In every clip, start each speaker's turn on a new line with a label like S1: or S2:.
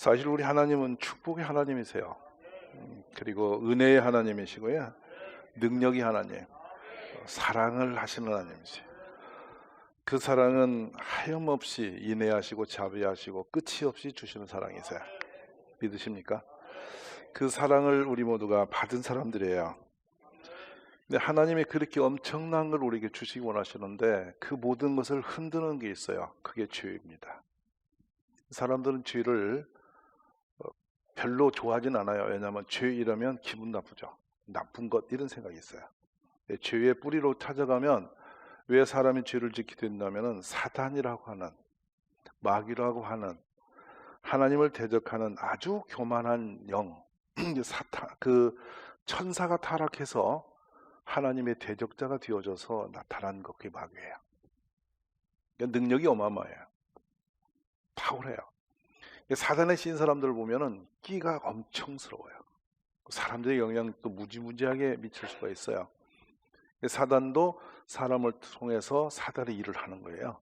S1: 사실 우리 하나님은 축복의 하나님이세요. 그리고 은혜의 하나님이시고요. 능력의 하나님, 사랑을 하시는 하나님이세요. 그 사랑은 하염없이 인내하시고 자비하시고 끝이 없이 주시는 사랑이세요. 믿으십니까? 그 사랑을 우리 모두가 받은 사람들이에요. 근데 하나님이 그렇게 엄청난 걸 우리에게 주시기 원하시는데 그 모든 것을 흔드는 게 있어요. 그게 죄입니다. 사람들은 죄를 별로 좋아하진 않아요. 왜냐하면 죄 이러면 기분 나쁘죠. 나쁜 것 이런 생각이 있어요. 죄의 뿌리로 찾아가면 왜 사람이 죄를 짓게 된다면 사단이라고 하는, 마귀라고 하는, 하나님을 대적하는 아주 교만한 영, 그 천사가 타락해서 하나님의 대적자가 되어져서 나타난 것, 그게 마귀예요. 그러니까 능력이 어마어마해요. 탁월해요. 사단에 씌인 사람들을 보면은 끼가 엄청스러워요. 사람들의 영향도 무지무지하게 미칠 수가 있어요. 사단도 사람을 통해서 사단의 일을 하는 거예요.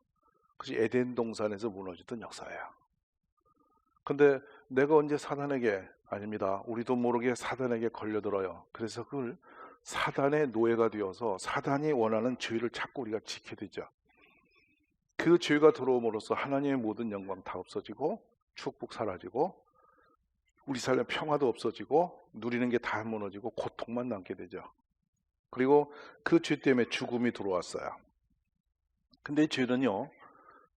S1: 그것이 에덴 동산에서 무너졌던 역사예요. 근데 내가 언제 사단에게, 아닙니다, 우리도 모르게 사단에게 걸려들어요. 그래서 그걸 사단의 노예가 되어서 사단이 원하는 죄를 자꾸 우리가 지게 되죠. 그 죄가 들어옴으로써 하나님의 모든 영광 다 없어지고 축복 사라지고 우리 삶의 평화도 없어지고 누리는 게 다 무너지고 고통만 남게 되죠. 그리고 그 죄 때문에 죽음이 들어왔어요. 근데 이 죄는요,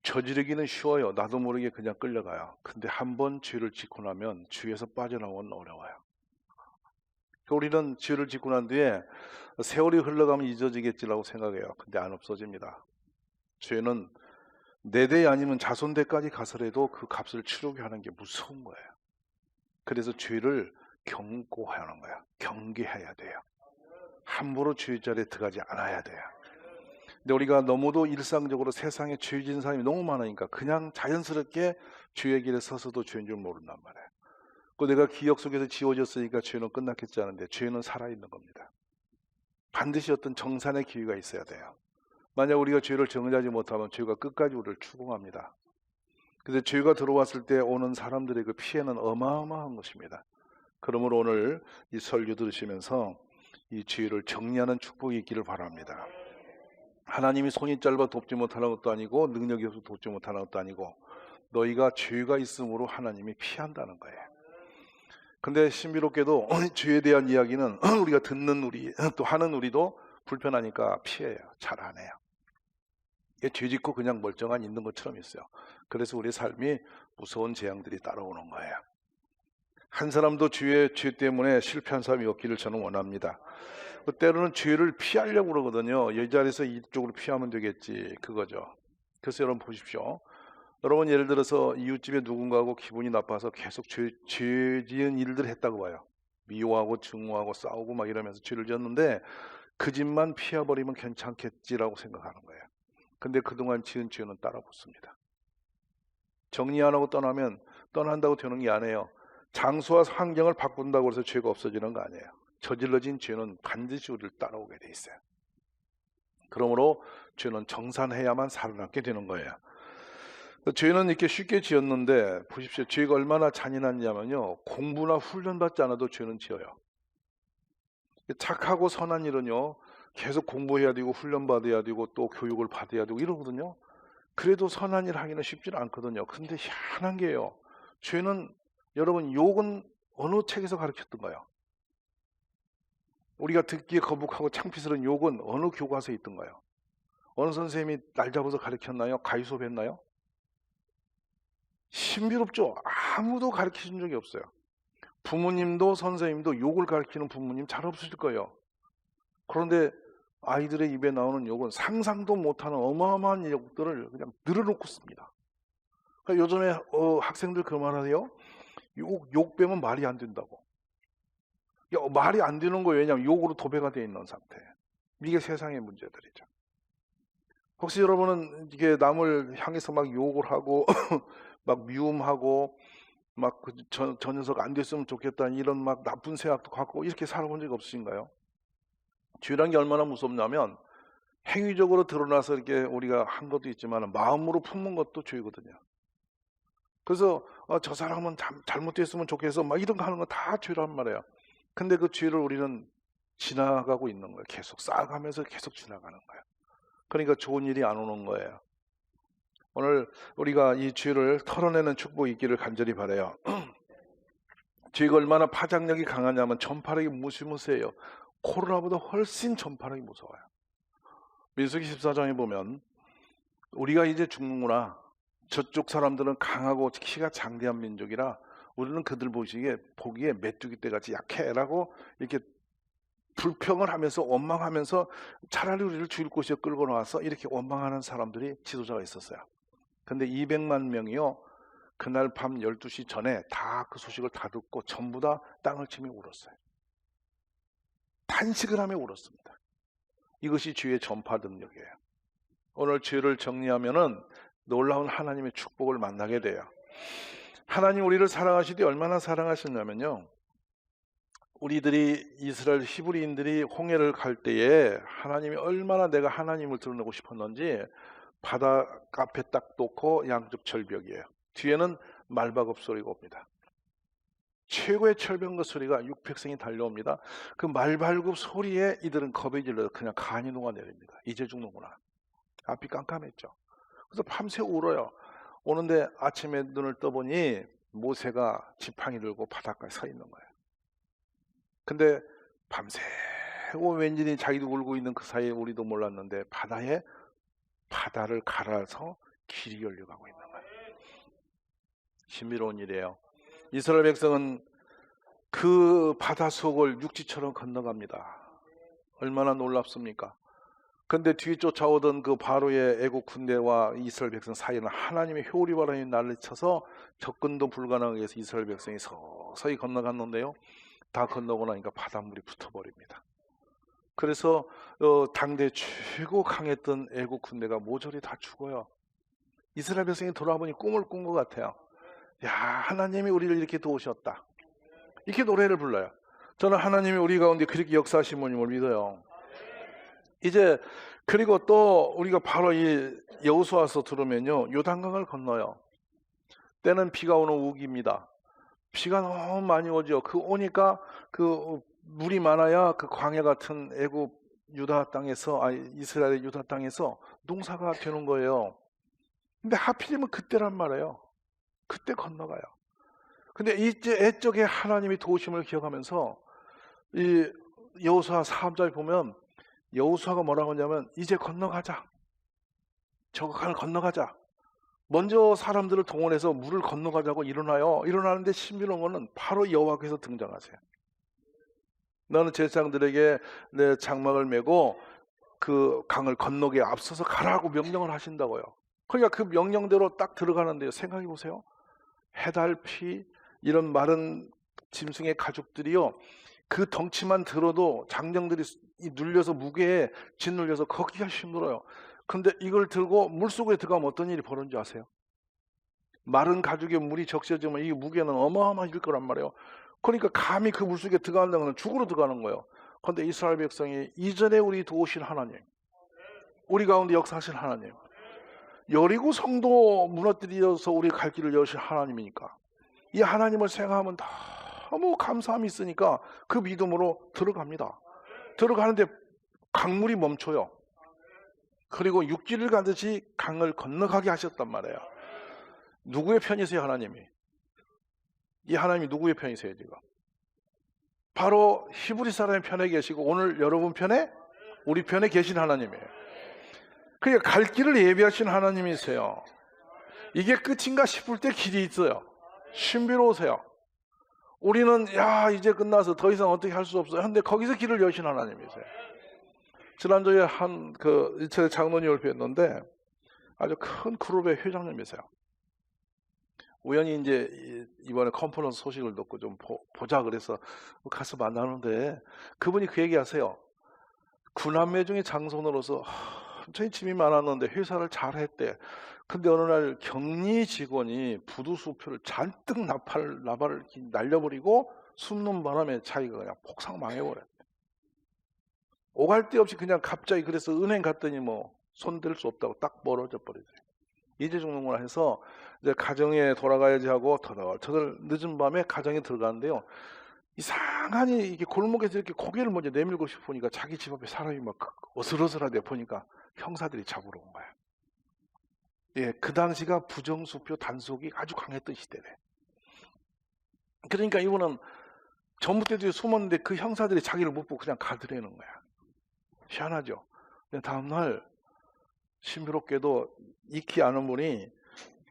S1: 저지르기는 쉬워요. 나도 모르게 그냥 끌려가요. 근데 한번 죄를 짓고 나면 죄에서 빠져나오는 건 어려워요. 우리는 죄를 짓고 난 뒤에 세월이 흘러가면 잊어지겠지라고 생각해요. 근데 안 없어집니다. 죄는 내 대 아니면 자손대까지 가서라도 그 값을 치르게 하는 게 무서운 거예요. 그래서 죄를 경고하는 거예요. 경계해야 돼요. 함부로 죄 자리에 들어가지 않아야 돼요. 근데 우리가 너무도 일상적으로 세상에 죄 지은 사람이 너무 많으니까 그냥 자연스럽게 죄의 길에 서서도 죄인 줄 모른단 말이에요. 그 내가 기억 속에서 지워졌으니까 죄는 끝났겠지 않은데 죄는 살아있는 겁니다. 반드시 어떤 정산의 기회가 있어야 돼요. 만약 우리가 죄를 정리하지 못하면 죄가 끝까지 우리를 추궁합니다. 그래서 죄가 들어왔을 때 오는 사람들의 그 피해는 어마어마한 것입니다. 그러므로 오늘 이 설교 들으시면서 이 죄를 정리하는 축복이 있기를 바랍니다. 하나님이 손이 짧아 돕지 못하는 것도 아니고 능력이 없어 돕지 못하는 것도 아니고 너희가 죄가 있으므로 하나님이 피한다는 거예요. 근데 신비롭게도 죄에 대한 이야기는 우리가 듣는 우리 또 하는 우리도 불편하니까 피해요. 잘 안 해요. 죄 짓고 그냥 멀쩡한 있는 것처럼 있어요. 그래서 우리 삶이 무서운 재앙들이 따라오는 거예요. 한 사람도 죄 때문에 실패한 사람이 없기를 저는 원합니다. 때로는 죄를 피하려고 그러거든요. 이 자리에서 이쪽으로 피하면 되겠지, 그거죠. 그래서 여러분 보십시오. 여러분 예를 들어서 이웃집에 누군가하고 기분이 나빠서 계속 죄 지은 일들 했다고 봐요. 미워하고 증오하고 싸우고 막 이러면서 죄를 지었는데 그 집만 피해버리면 괜찮겠지라고 생각하는 거예요. 근데 그동안 지은 죄는 따라 붙습니다. 정리 안 하고 떠나면 떠난다고 되는 게 아니에요. 장소와 환경을 바꾼다고 해서 죄가 없어지는 거 아니에요. 저질러진 죄는 반드시 우리를 따라오게 돼 있어요. 그러므로 죄는 정산해야만 살아남게 되는 거예요. 죄는 이렇게 쉽게 지었는데 보십시오. 죄가 얼마나 잔인하냐면요, 공부나 훈련받지 않아도 죄는 지어요. 착하고 선한 일은요, 계속 공부해야 되고 훈련받아야 되고 또 교육을 받아야 되고 이러거든요. 그래도 선한 일 하기는 쉽지는 않거든요. 근데 희한한 게요, 죄는, 여러분, 욕은 어느 책에서 가르쳤던가요? 우리가 듣기에 거북하고 창피스러운 욕은 어느 교과서에 있던가요? 어느 선생님이 날 잡아서 가르쳤나요? 가위 수업했나요? 신비롭죠? 아무도 가르쳐준 적이 없어요. 부모님도 선생님도 욕을 가르치는 부모님 잘 없으실 거예요. 그런데 아이들의 입에 나오는 욕은 상상도 못하는 어마어마한 욕들을 그냥 늘어놓고 씁니다. 그러니까 요즘에 학생들 그 말하세요. 욕 빼면 말이 안 된다고. 말이 안 되는 거예요. 왜냐하면 욕으로 도배가 되어 있는 상태. 이게 세상의 문제들이죠. 혹시 여러분은 이게 남을 향해서 막 욕을 하고 막 미움하고 막 저 녀석 안 됐으면 좋겠다는 이런 막 나쁜 생각도 갖고 이렇게 살아본 적 없으신가요? 죄라는 게 얼마나 무섭냐면 행위적으로 드러나서 이렇게 우리가 한 것도 있지만 마음으로 품은 것도 죄거든요. 그래서 저 사람은 잘못됐으면 좋겠어 막 이런 거 하는 거 다 죄란 말이에요. 근데 그 죄를 우리는 지나가고 있는 거예요. 계속 쌓아가면서 계속 지나가는 거예요. 그러니까 좋은 일이 안 오는 거예요. 오늘 우리가 이 죄를 털어내는 축복이 있기를 간절히 바라요. 죄가 얼마나 파장력이 강하냐면 전파력이 무시무시해요. 코로나보다 훨씬 전파력이 무서워요. 민수기 14장에 보면 우리가 이제 죽는구나. 저쪽 사람들은 강하고 키가 장대한 민족이라 우리는 그들 보기에 메뚜기 떼같이 약해라고 이렇게 불평을 하면서 원망하면서 차라리 우리를 죽일 곳에 끌고 나와서 이렇게 원망하는 사람들이 지도자가 있었어요. 근데 200만 명이요. 그날 밤 12시 전에 다 그 소식을 다 듣고 전부 다 땅을 치며 울었어요. 탄식을 하며 울었습니다. 이것이 죄의 전파 능력이에요. 오늘 죄를 정리하면은 놀라운 하나님의 축복을 만나게 돼요. 하나님 우리를 사랑하시되 얼마나 사랑하셨냐면요. 우리들이 이스라엘 히브리인들이 홍해를 갈 때에 하나님이 얼마나 내가 하나님을 드러내고 싶었는지 바다 앞에 딱 놓고 양쪽 절벽이에요. 뒤에는 말박업 소리가 옵니다. 최고의 철병거 소리가 육백성이 달려옵니다. 그 말발굽 소리에 이들은 겁에 질러 그냥 간이 녹아내립니다. 이제 죽는구나. 앞이 깜깜했죠. 그래서 밤새 울어요. 오는데 아침에 눈을 떠보니 모세가 지팡이 들고 바닷가에 서 있는 거예요. 근데 밤새고 왠지 자기도 울고 있는 그 사이에 우리도 몰랐는데 바다를 갈아서 길이 열려가고 있는 거예요. 신비로운 일이에요. 이스라엘 백성은 그 바다 속을 육지처럼 건너갑니다. 얼마나 놀랍습니까? 근데 뒤에 쫓아오던 그 바로의 애국 군대와 이스라엘 백성 사이에는 하나님의 효리 바람이 난리쳐서 접근도 불가능하게 해서 이스라엘 백성이 서서히 건너갔는데요. 다 건너고 나니까 바닷물이 붙어버립니다. 그래서 당대 최고 강했던 애국 군대가 모조리 다 죽어요. 이스라엘 백성이 돌아보니 꿈을 꾼 것 같아요. 야, 하나님이 우리를 이렇게 도우셨다. 이렇게 노래를 불러요. 저는 하나님이 우리 가운데 그렇게 역사하신 분임을 믿어요. 이제 그리고 또 우리가 바로 이 여호수아서 들으면요, 요단강을 건너요. 때는 비가 오는 우기입니다. 비가 너무 많이 오죠. 그 오니까 그 물이 많아야 그 광야 같은 애굽 유다 땅에서 이스라엘 유다 땅에서 농사가 되는 거예요. 근데 하필이면 그때란 말이에요. 그때 건너가요. 근데 이제 애적에 하나님이 도우심을 기억하면서 이 여호수아 4장을 보면 여호수아가 뭐라고 하냐면 이제 건너가자. 저거 강을 건너가자. 먼저 사람들을 동원해서 물을 건너가자고 일어나요. 일어나는데 신비로운 거는 바로 여호와께서 등장하세요. 너는 제사장들에게 내 장막을 메고 그 강을 건너게 앞서서 가라고 명령을 하신다고요. 그러니까 그 명령대로 딱 들어가는데요. 생각해 보세요. 해달피 이런 마른 짐승의 가죽들이요. 그 덩치만 들어도 장정들이 눌려서 무게에 짓눌려서 걷기가 힘들어요. 근데 이걸 들고 물속에 들어가면 어떤 일이 벌어지는지 아세요? 마른 가죽에 물이 적셔지면 이 무게는 어마어마할 거란 말이에요. 그러니까 감히 그 물속에 들어간다는 건 죽으러 들어가는 거예요. 그런데 이스라엘 백성이 이전에 우리 도우신 하나님, 우리 가운데 역사하신 하나님, 여리고 성도 무너뜨려서 우리 갈 길을 여신 하나님이니까 이 하나님을 생각하면 너무 감사함이 있으니까 그 믿음으로 들어갑니다. 들어가는데 강물이 멈춰요. 그리고 육지를 가듯이 강을 건너가게 하셨단 말이에요. 누구의 편이세요, 하나님이? 이 하나님이 누구의 편이세요, 지금? 바로 히브리 사람의 편에 계시고 오늘 여러분 편에, 우리 편에 계신 하나님이에요. 그러니까 갈 길을 예비하신 하나님이세요. 이게 끝인가 싶을 때 길이 있어요. 신비로우세요. 우리는 이제 끝나서 더 이상 어떻게 할 수 없어요. 근데 거기서 길을 여신 하나님이세요. 지난주에 이철 장로님을 뵀는데 아주 큰 그룹의 회장님이세요. 우연히 이제 이번에 컨퍼런스 소식을 듣고 좀 보자 그래서 가서 만나는데 그분이 그 얘기하세요. 구남매 중에 장손으로서 굉장히 짐이 많았는데 회사를 잘 했대. 근데 어느 날 격리 직원이 부두수표를 잔뜩 나발을 날려버리고 숨는 바람에 자기가 그냥 폭삭 망해버렸대. 오갈 데 없이 그냥 갑자기 그래서 은행 갔더니 뭐 손댈 수 없다고 딱 멀어져 버리더래. 이제 죽는구나 해서 이제 가정에 돌아가야지 하고 터덜터덜 늦은 밤에 가정에 들어가는데요. 이상하니 이게 골목에서 이렇게 고개를 먼저 내밀고 싶으니까 자기 집 앞에 사람이 막 어슬어슬하대 보니까 형사들이 잡으러 온 거야. 예, 그 당시가 부정수표 단속이 아주 강했던 시대래. 그러니까 이분은 전봇대 숨었는데 그 형사들이 자기를 못 보고 그냥 가더라는 거야. 희한하죠. 다음날 신비롭게도 익히 아는 분이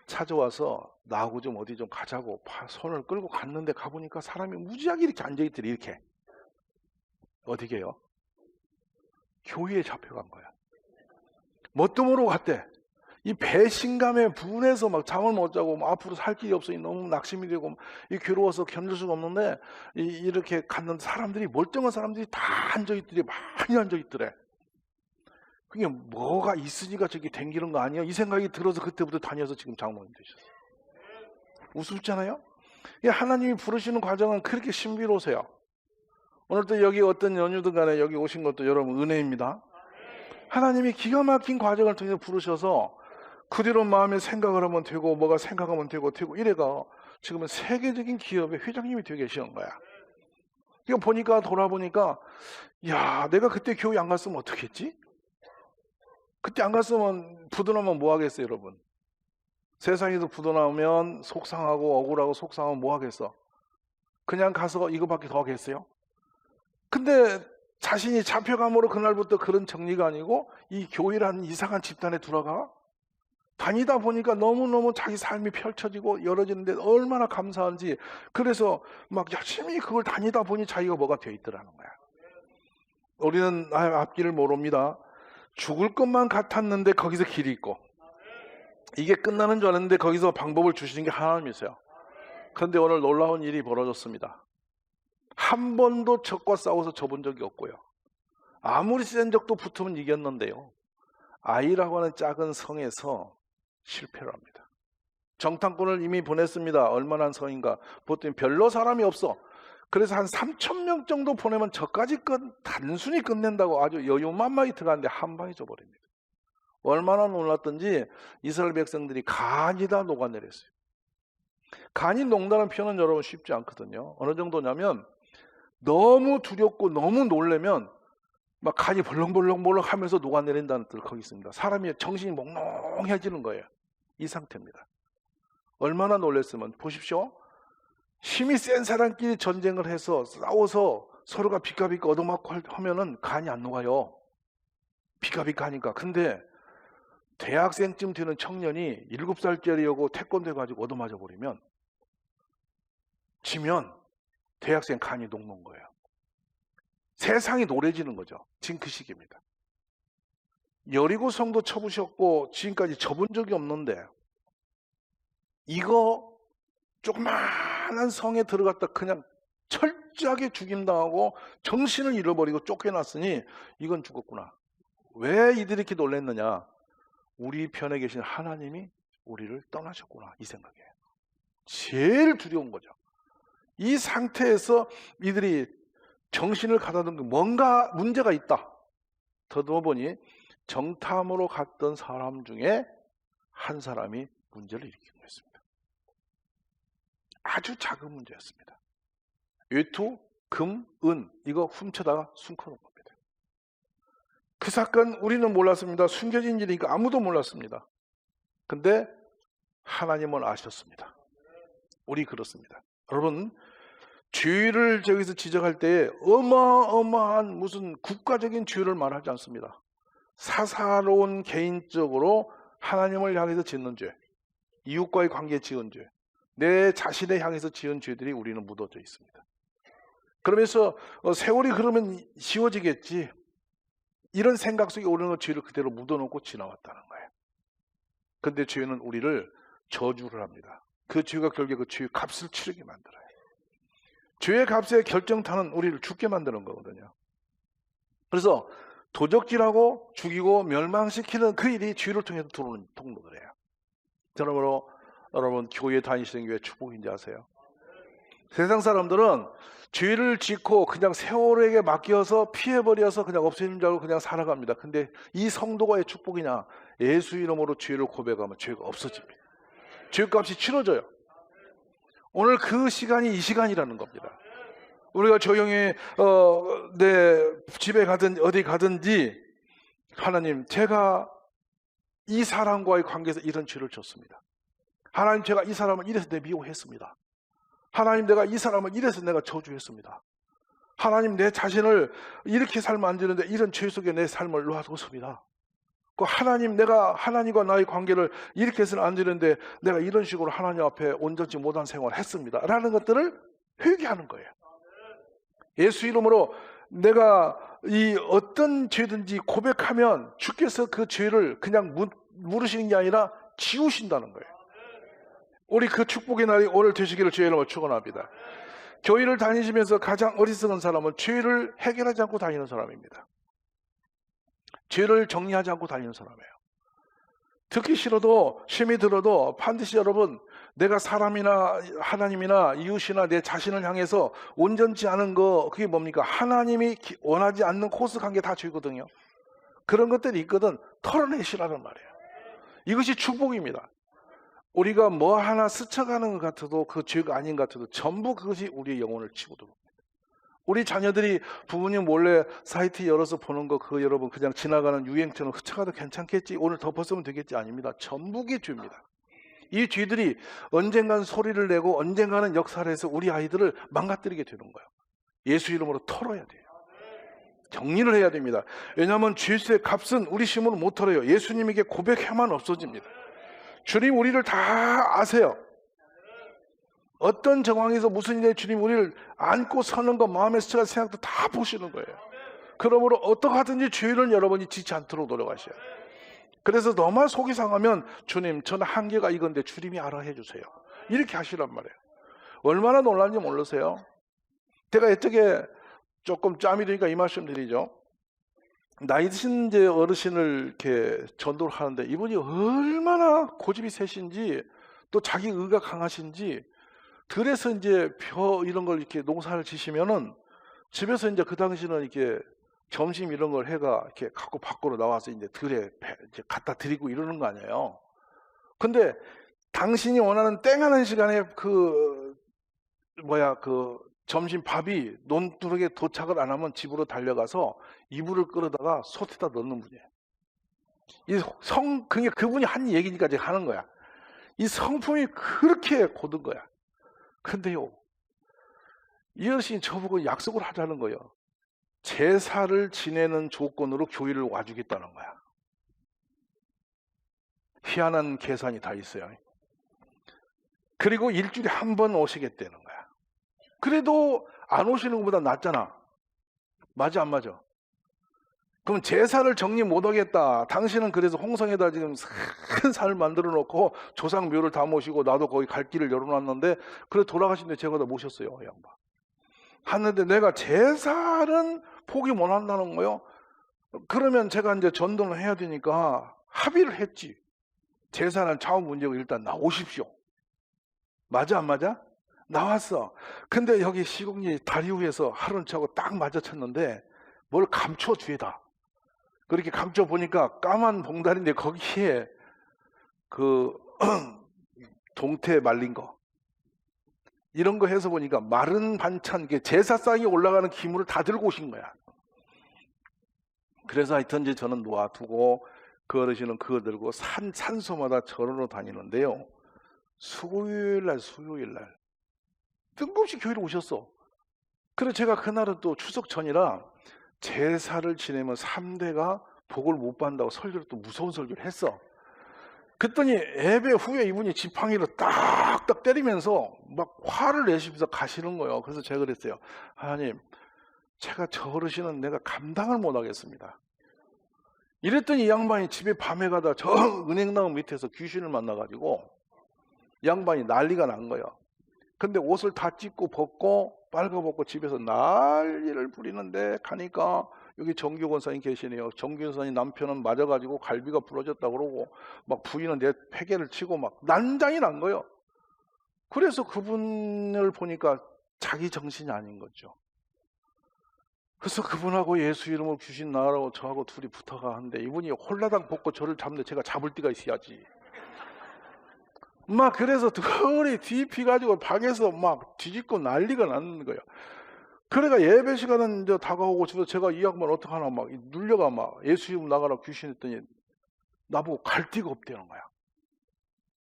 S1: 찾아와서 나하고 좀 어디 좀 가자고 손을 끌고 갔는데 가보니까 사람이 무지하게 이렇게 앉아있더래. 이렇게 어디게요? 교회에 잡혀간 거야. 뭣도 모르고 갔대. 이 배신감에 분해서 막 잠을 못 자고 앞으로 살 길이 없으니 너무 낙심이 되고 이 괴로워서 견딜 수가 없는데 이렇게 갔는데 사람들이 멀쩡한 사람들이 다 앉아있더래. 많이 앉아있더래. 그게 뭐가 있으니까 저기 댕기는 거 아니야? 이 생각이 들어서 그때부터 다녀서 지금 장로님 되셨어요. 우습잖아요? 하나님이 부르시는 과정은 그렇게 신비로우세요. 오늘도 여기 어떤 연유든 간에 여기 오신 것도 여러분 은혜입니다. 하나님이 기가 막힌 과정을 통해서 부르셔서 그대로 마음에 생각을 하면 되고 뭐가 생각하면 되고 이래가 지금은 세계적인 기업의 회장님이 되어 계시는 거야. 이거 보니까 돌아보니까 야 내가 그때 교회 안 갔으면 어떻게 했지? 그때 안 갔으면 부도나면 뭐 하겠어요 여러분? 세상에서 부도나면 속상하고 억울하고 속상하면 뭐 하겠어? 그냥 가서 이거밖에 더 하겠어요? 근데 자신이 잡혀감으로 그날부터 그런 정리가 아니고 이 교회라는 이상한 집단에 들어가 다니다 보니까 너무너무 자기 삶이 펼쳐지고 열어지는데 얼마나 감사한지 그래서 막 열심히 그걸 다니다 보니 자기가 뭐가 되어 있더라는 거야. 우리는 앞길을 모릅니다. 죽을 것만 같았는데 거기서 길이 있고 이게 끝나는 줄 알았는데 거기서 방법을 주시는 게 하나님이세요. 그런데 오늘 놀라운 일이 벌어졌습니다. 한 번도 적과 싸워서 져본 적이 없고요. 아무리 센 적도 붙으면 이겼는데요. 아이라고 하는 작은 성에서 실패를 합니다. 정탐꾼을 이미 보냈습니다. 얼마나 성인가 보통 별로 사람이 없어. 그래서 한 3,000명 정도 보내면 저까지 단순히 끝낸다고 아주 여유만만히 들어갔는데 한 방에 져버립니다. 얼마나 놀랐던지 이스라엘 백성들이 간이 다 녹아내렸어요. 간이 녹는다는 표현은 여러분 쉽지 않거든요. 어느 정도냐면 너무 두렵고 너무 놀라면 막 간이 벌렁벌렁 하면서 녹아내린다는 뜻 거기 있습니다. 사람이 정신이 몽롱해지는 거예요. 이 상태입니다. 얼마나 놀랐으면 보십시오. 힘이 센 사람끼리 전쟁을 해서 싸워서 서로가 비까비까 얻어맞고 하면은 간이 안 녹아요. 비까비까 하니까. 근데 대학생쯤 되는 청년이 7살짜리하고 태권도 가지고 얻어맞아 버리면 지면 대학생 간이 녹는 거예요. 세상이 노래지는 거죠. 지금 그 시기입니다. 여리고성도 쳐부셨고 지금까지 져본 적이 없는데 이거 조그마한 성에 들어갔다 그냥 철저하게 죽임당하고 정신을 잃어버리고 쫓겨났으니 이건 죽었구나. 왜 이들이 이렇게 놀랐느냐? 우리 편에 계신 하나님이 우리를 떠나셨구나 이 생각이에요. 제일 두려운 거죠. 이 상태에서 이들이 정신을 가다듬고 뭔가 문제가 있다. 더듬어 보니 정탐으로 갔던 사람 중에 한 사람이 문제를 일으킨 거였습니다. 아주 작은 문제였습니다. 외투, 금, 은 이거 훔쳐다가 숨겨놓은 겁니다. 그 사건 우리는 몰랐습니다. 숨겨진 일이니까 아무도 몰랐습니다. 근데 하나님은 아셨습니다. 우리 그렇습니다. 여러분 죄를 저기서 지적할 때 어마어마한 무슨 국가적인 죄를 말하지 않습니다. 사사로운 개인적으로 하나님을 향해서 짓는 죄, 이웃과의 관계에 지은 죄, 내 자신에 향해서 지은 죄들이 우리는 묻어져 있습니다. 그러면서 세월이 그러면 지워지겠지 이런 생각 속에 우리는 죄를 그대로 묻어놓고 지나왔다는 거예요. 그런데 죄는 우리를 저주를 합니다. 그 죄가 결국에 그 죄의 값을 치르게 만들어요. 죄의 값의 결정타는 우리를 죽게 만드는 거거든요. 그래서 도적질하고 죽이고 멸망시키는 그 일이 죄를 통해서 들어오는 통로들이에요. 그러므로 여러분 교회 다니시는 게 축복인지 아세요? 세상 사람들은 죄를 짓고 그냥 세월에게 맡겨서 피해버려서 그냥 없애는 줄 알고 그냥 살아갑니다. 근데 이 성도가 왜 축복이냐? 예수 이름으로 죄를 고백하면 죄가 없어집니다. 죄값이 치러져요. 오늘 그 시간이 이 시간이라는 겁니다. 우리가 조용히 내 집에 가든 어디 가든지 하나님, 제가 이 사람과의 관계에서 이런 죄를 졌습니다. 하나님, 제가 이 사람을 이래서 내 미워했습니다. 하나님, 내가 이 사람을 이래서 내가 저주했습니다. 하나님, 내 자신을 이렇게 살면 안 되는데 이런 죄 속에 내 삶을 놓아뒀습니다. 하나님, 내가 하나님과 나의 관계를 이렇게 해서는 안 되는데 내가 이런 식으로 하나님 앞에 온전치 못한 생활을 했습니다 라는 것들을 회개하는 거예요. 예수 이름으로 내가 이 어떤 죄든지 고백하면 주께서 그 죄를 그냥 물으시는 게 아니라 지우신다는 거예요. 우리 그 축복의 날이 오늘 되시기를 주의 이름으로 축원합니다. 교회를 다니시면서 가장 어리석은 사람은 죄를 해결하지 않고 다니는 사람입니다. 죄를 정리하지 않고 다니는 사람이에요. 듣기 싫어도 심히 들어도 반드시 여러분, 내가 사람이나 하나님이나 이웃이나 내 자신을 향해서 온전치 않은 거, 그게 뭡니까? 하나님이 원하지 않는 코스 간 게 다 죄거든요. 그런 것들이 있거든. 털어내시라는 말이에요. 이것이 축복입니다. 우리가 뭐 하나 스쳐가는 것 같아도 그 죄가 아닌 것 같아도 전부 그것이 우리의 영혼을 치고 들어옵니다. 우리 자녀들이 부모님 몰래 사이트 열어서 보는 거, 그거 여러분 그냥 지나가는 유행처럼 스쳐가도 괜찮겠지, 오늘 덮었으면 되겠지, 아닙니다. 전부게 죄입니다. 이 죄들이 언젠가는 소리를 내고 언젠가는 역사를 해서 우리 아이들을 망가뜨리게 되는 거예요. 예수 이름으로 털어야 돼요. 정리를 해야 됩니다. 왜냐하면 죄수의 값은 우리 힘으로 못 털어요. 예수님에게 고백해야만 없어집니다. 주님 우리를 다 아세요. 어떤 정황에서 무슨 일에 주님 우리를 안고 서는 것, 마음에 스쳐간 생각도 다 보시는 거예요. 그러므로 어떻게 하든지 죄를 여러분이 짓지 않도록 노력하셔야 돼요. 그래서 너무 속이 상하면 주님, 저는 한계가 이건데 주님이 알아 해주세요, 이렇게 하시란 말이에요. 얼마나 놀랐는지 모르세요? 제가 어떻게 조금 짬이 되니까 이 말씀 드리죠. 나이 드신 이제 어르신을 이렇게 전도를 하는데 이분이 얼마나 고집이 세신지 또 자기 의가 강하신지, 들에서 이제 벼 이런 걸 이렇게 농사를 지시면은 집에서 이제 그 당시는 이렇게 점심 이런 걸 해가 이렇게 갖고 밖으로 나와서 이제 들에 이제 갖다 드리고 이러는 거 아니에요. 근데 당신이 원하는 땡하는 시간에 그 점심 밥이 논두렁에 도착을 안 하면 집으로 달려가서 이불을 끌어다가 솥에다 넣는 분이에요. 그게 그분이 한 얘기니까 제가 하는 거야. 이 성품이 그렇게 고든 거야. 근데요, 이 어르신이 저보고 약속을 하자는 거예요. 제사를 지내는 조건으로 교회를 와주겠다는 거야. 희한한 계산이 다 있어요. 그리고 일주일에 한 번 오시겠다는 거야. 그래도 안 오시는 것보다 낫잖아. 맞아 안 맞아? 그럼 제사를 정리 못 하겠다. 당신은 그래서 홍성에다 지금 큰 산을 만들어 놓고 조상 묘를 다 모시고 나도 거기 갈 길을 열어놨는데, 그래 돌아가신데 제가 다 모셨어요, 양반. 하는데 내가 제사는 포기 못 한다는 거요. 그러면 제가 이제 전도를 해야 되니까 합의를 했지. 제사는 차원 문제고 일단 나오십시오. 맞아 안 맞아? 나왔어. 근데 여기 시국리 다리 위에서 하루는 차고 딱 맞아쳤는데 뭘 감춰 뒤에다. 그렇게 감춰 보니까 까만 봉다리인데 거기에 그 동태 말린 거 이런 거 해서 보니까 마른 반찬, 제사상에 올라가는 기물을 다 들고 오신 거야. 그래서 하여튼 이제 저는 놓아두고 그 어르신은 그거 들고 산소마다 절으러 다니는데요. 수요일 날 뜬금없이 교회를 오셨어. 그래서 제가 그날은 또 추석 전이라 제사를 지내면 3대가 복을 못 받는다고 설교를, 또 무서운 설교를 했어. 그랬더니 예배 후에 이분이 지팡이로 딱딱 때리면서 막 화를 내시면서 가시는 거예요. 그래서 제가 그랬어요. 하나님, 제가 저 어르신은 내가 감당을 못 하겠습니다. 이랬더니 이 양반이 집에 밤에 가다 저 은행나무 밑에서 귀신을 만나가지고 양반이 난리가 난 거예요. 근데 옷을 다 찢고 벗고 빨가벗고 집에서 난리를 부리는데 가니까 여기 정규 권사님 계시네요. 정규 권사님 남편은 맞아가지고 갈비가 부러졌다 그러고 막 부인은 내 패기를 치고 막 난장이 난 거예요. 그래서 그분을 보니까 자기 정신이 아닌 거죠. 그래서 그분하고 예수 이름으로 귀신 나가라고 저하고 둘이 붙어가 하는데 이분이 홀라당 벗고 저를 잡는데 제가 잡을 데가 있어야지. 막 그래서 둘이 뒤피 가지고 방에서 막 뒤집고 난리가 나는 거예요. 그러니까 예배 시간은 이제 다가오고 싶어서 제가 이 양반 어떡하나 막 눌려가 막 예수 이름 나가라 귀신 했더니 나보고 갈 데가 없대는 거야.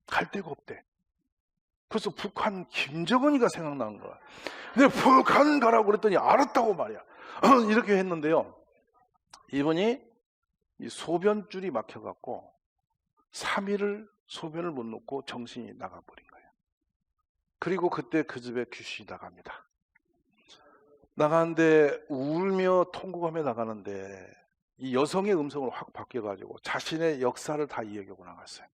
S1: 갈 데가 없대. 그래서 북한 김정은이가 생각나는 거야. 근데 북한 가라고 그랬더니 알았다고 말이야. 이렇게 했는데요. 이분이 이 소변줄이 막혀갖고 3일을 소변을 못 놓고 정신이 나가버린 거예요. 그리고 그때 그 집에 귀신이 나갑니다. 나가는데 울며 통곡하며 나가는데 이 여성의 음성으로 확 바뀌어가지고 자신의 역사를 다 이야기하고 나갔어요.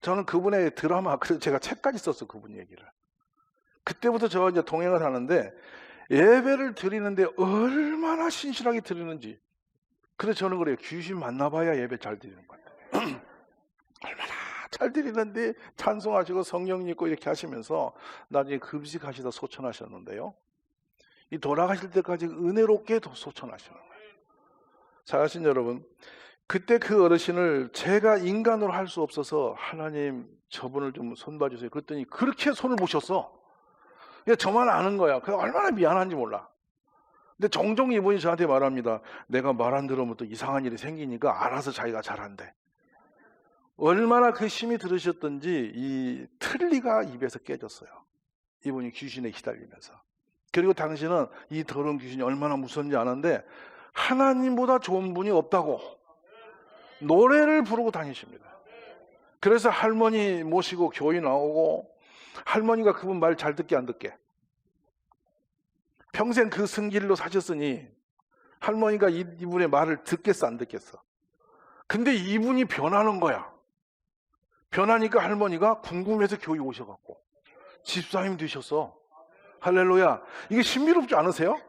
S1: 저는 그분의 드라마, 그래서 제가 책까지 썼어, 그분 얘기를. 그때부터 저와 이제 동행을 하는데 예배를 드리는데 얼마나 신실하게 드리는지. 그래서 저는 그래요. 귀신 만나봐야 예배 잘 드리는 것 같아요. 얼마나 잘 드리는데 찬송하시고 성령 믿고 이렇게 하시면서 나중에 금식하시다 소천하셨는데요. 이 돌아가실 때까지 은혜롭게 소천하시는 거예요. 사랑하신 여러분, 그때 그 어르신을 제가 인간으로 할 수 없어서 하나님 저분을 좀 손봐주세요. 그랬더니 그렇게 손을 모셨어. 저만 아는 거야. 그래서 얼마나 미안한지 몰라. 근데 종종 이분이 저한테 말합니다. 내가 말 안 들으면 또 이상한 일이 생기니까 알아서 자기가 잘한대. 얼마나 그 힘이 들으셨던지 이 틀니가 입에서 깨졌어요. 이분이 귀신에 시달리면서. 그리고 당신은 이 더러운 귀신이 얼마나 무서운지 아는데 하나님보다 좋은 분이 없다고 노래를 부르고 다니십니다. 그래서 할머니 모시고 교회 나오고 할머니가 그분 말 잘 듣게 안 듣게 평생 그 승길로 사셨으니 할머니가 이분의 말을 듣겠어 안 듣겠어. 근데 이분이 변하는 거야. 변하니까 할머니가 궁금해서 교회 오셔갖고 집사님 되셨어. 할렐루야. 이게 신비롭지 않으세요?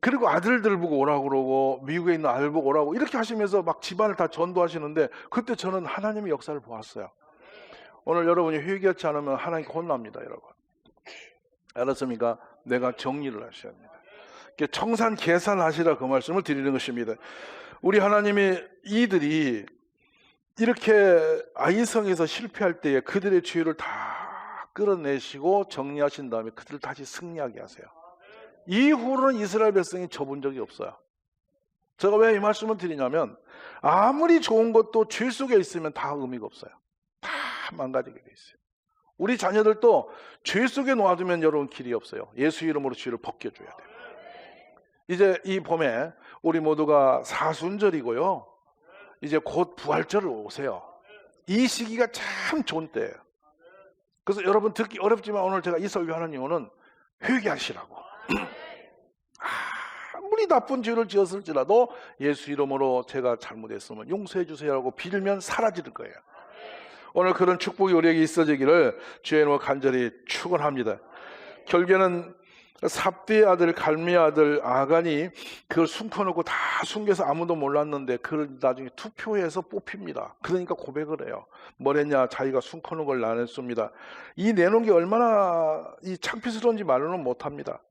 S1: 그리고 아들들 보고 오라고 그러고 미국에 있는 아들 보고 오라고 이렇게 하시면서 막 집안을 다 전도하시는데 그때 저는 하나님의 역사를 보았어요. 오늘 여러분이 회개하지 않으면 하나님께 혼납니다. 여러분 알았습니까? 내가 정리를 하셔야 합니다. 청산 계산하시라 그 말씀을 드리는 것입니다. 우리 하나님이 이들이 이렇게 아이성에서 실패할 때에 그들의 죄를 다 끌어내시고 정리하신 다음에 그들을 다시 승리하게 하세요. 이후로는 이스라엘 백성이 져본 적이 없어요. 제가 왜 이 말씀을 드리냐면 아무리 좋은 것도 죄 속에 있으면 다 의미가 없어요. 다 망가지게 돼 있어요. 우리 자녀들도 죄 속에 놓아두면 여러분 길이 없어요. 예수 이름으로 죄를 벗겨줘야 돼요. 이제 이 봄에 우리 모두가 사순절이고요. 이제 곧 부활절을 오세요. 이 시기가 참 좋은 때예요. 그래서 여러분 듣기 어렵지만 오늘 제가 이 설교하는 이유는 회개하시라고. 아무리 나쁜 죄를 지었을지라도 예수 이름으로 제가 잘못했으면 용서해 주세요라고 빌면 사라지는 거예요. 오늘 그런 축복이 우리에게 있어지기를 주의 이름으로 간절히 축원합니다. 결국에는 삽디의 아들 갈미의 아들 아간이 그걸 숨겨놓고 다 숨겨서 아무도 몰랐는데 그걸 나중에 투표해서 뽑힙니다. 그러니까 고백을 해요. 뭐랬냐? 자기가 숨겨놓은 걸 나눴습니다. 이 내놓은 게 얼마나 이 창피스러운지 말로는 못합니다.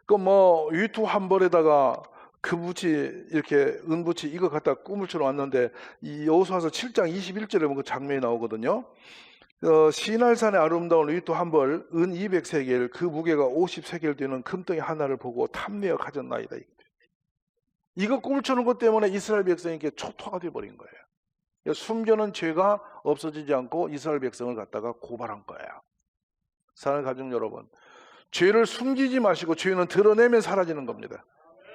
S1: 그 뭐 위투 한 벌에다가 금붙이 이렇게 은붙이 이거 갖다 꾸물쳐 왔는데 이 여호수아서 7장 21절에 보면 그 장면이 나오거든요. 시날산의 아름다운 위투 한 벌, 은 200세겔, 그 무게가 50세겔 되는 금덩이 하나를 보고 탐내어 가졌나이다. 이거 꾸물쳐 놓은 것 때문에 이스라엘 백성이 이렇게 초토화가 되어버린 거예요. 숨겨놓은 죄가 없어지지 않고 이스라엘 백성을 갖다가 고발한 거예요. 사랑하는 가족 여러분, 죄를 숨기지 마시고 죄는 드러내면 사라지는 겁니다.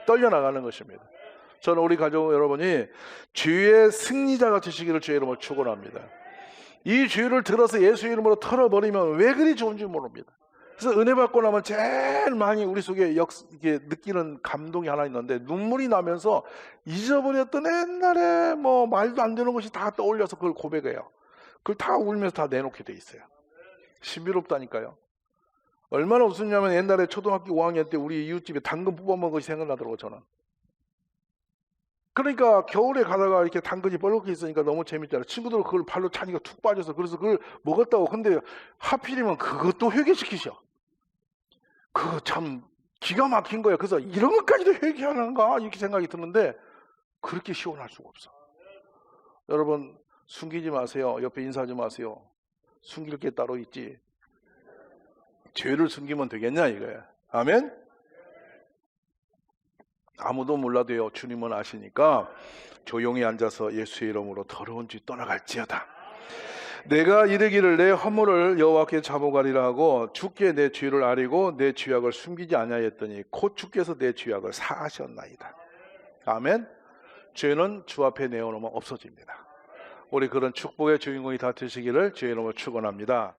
S1: 떨려나가는 것입니다. 저는 우리 가족 여러분이 죄의 승리자가 되시기를 주의 이름으로 축원합니다. 이 죄를 들어서 예수 이름으로 털어버리면 왜 그리 좋은지 모릅니다. 그래서 은혜 받고 나면 제일 많이 우리 속에 이게 느끼는 감동이 하나 있는데 눈물이 나면서 잊어버렸던 옛날에 뭐 말도 안 되는 것이 다 떠올려서 그걸 고백해요. 그걸 다 울면서 다 내놓게 돼 있어요. 신비롭다니까요. 얼마나 웃었냐면 옛날에 초등학교 5학년 때 우리 이웃집에 당근 뽑아먹은 것이 생각나더라고요. 저는. 그러니까 겨울에 가다가 이렇게 당근이 뻘겋게 있으니까 너무 재밌잖아요. 친구들 그걸 발로 차니까 툭 빠져서 그래서 그걸 먹었다고. 근데 하필이면 그것도 회개시키셔. 그거 참 기가 막힌 거예요. 그래서 이런 것까지도 회개하는가 이렇게 생각이 드는데 그렇게 시원할 수가 없어. 여러분 숨기지 마세요. 옆에 인사하지 마세요. 숨길 게 따로 있지. 죄를 숨기면 되겠냐 이거야. 아멘? 아무도 몰라도요. 주님은 아시니까 조용히 앉아서 예수의 이름으로 더러운 죄 떠나갈지어다. 내가 이르기를 내 허물을 여호와께 잡아가리라 하고 주께 내 죄를 아리고 내 죄악을 숨기지 아니하였더니 곧 주께서 내 죄악을 사하셨나이다. 아멘. 죄는 주 앞에 내어놓으면 없어집니다. 우리 그런 축복의 주인공이 다 되시기를 주의 이름으로 축원합니다.